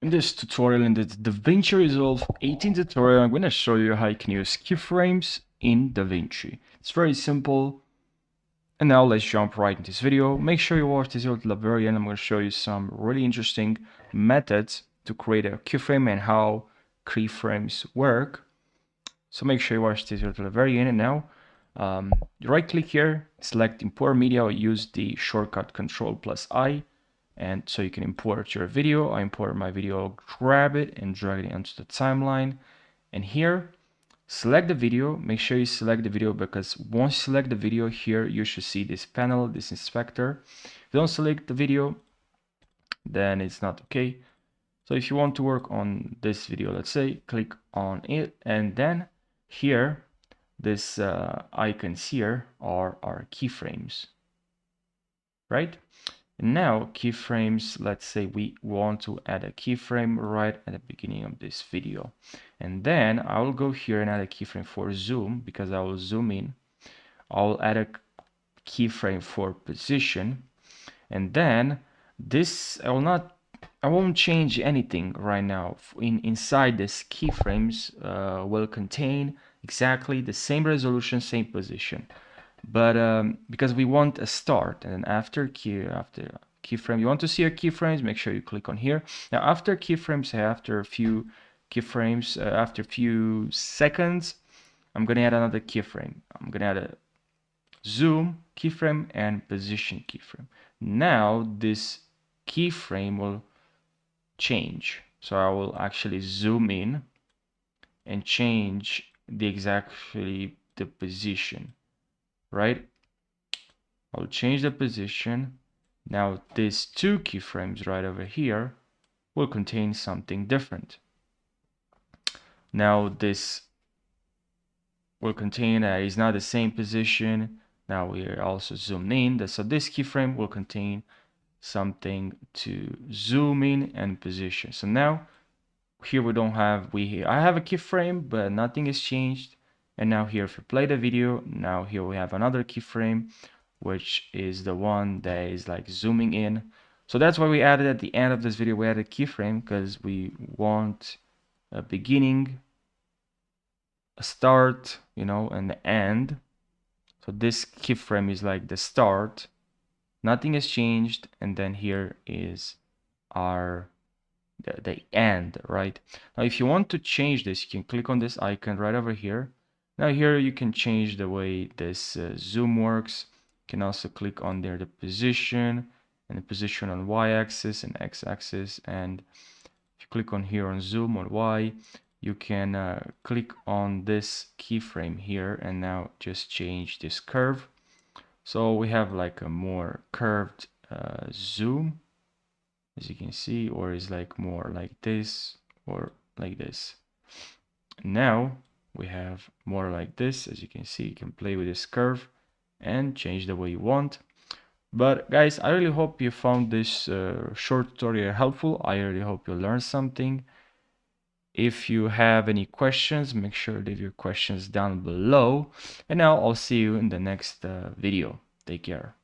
In this tutorial, in the DaVinci Resolve 18 tutorial, I'm going to show you how you can use keyframes in DaVinci. It's very simple. And now let's jump right into this video. Make sure you watch this video to the very end. I'm going to show you some really interesting methods to create a keyframe and how keyframes work. So make sure you watch this video to the very end. And now you right click here, select import media, or use the shortcut Ctrl+I. And so you can import your video. I import my video, I'll grab it and drag it onto the timeline. And here, select the video. Make sure you select the video, because once you select the video here, you should see this panel, this inspector. If you don't select the video, then it's not okay. So if you want to work on this video, let's say, click on it, and then here, this icons here are our keyframes, right? And now keyframes, let's say we want to add a keyframe right at the beginning of this video. And then I will go here and add a keyframe for zoom, because I will zoom in. I'll add a keyframe for position. And then this, I won't change anything right now. Inside this keyframes will contain exactly the same resolution, same position. But because we want a start, and then after keyframe, you want to see your keyframes, make sure you click on here. Now after keyframes, after a few keyframes, after a few seconds, I'm gonna add another keyframe. I'm gonna add a zoom keyframe and position keyframe. Now this keyframe will change. So I will actually zoom in and change exactly the position. Right? I'll change the position. Now these two keyframes right over here will contain something different. Now this will contain is not the same position. Now we are also zoomed in. So this keyframe will contain something to zoom in and position. So now here we don't have, I have a keyframe, but nothing has changed. And now here, if you play the video, now here we have another keyframe, which is the one that is like zooming in. So that's why we added at the end of this video, we added a keyframe, because we want a beginning, a start, you know, and the end. So this keyframe is like the start, nothing has changed, and then here is our the end, right? Now if you want to change this, you can click on this icon right over here. Now here you can change the way this zoom works. You can also click on there the position, and the position on y-axis and x-axis. And if you click on here on zoom on y, you can click on this keyframe here and now just change this curve. So we have like a more curved zoom, as you can see, or is like more like this or like this. Now we have more like this. As you can see, you can play with this curve and change the way you want. But guys, I really hope you found this short tutorial helpful. I really hope you learned something. If you have any questions, make sure to leave your questions down below. And now I'll see you in the next video. Take care.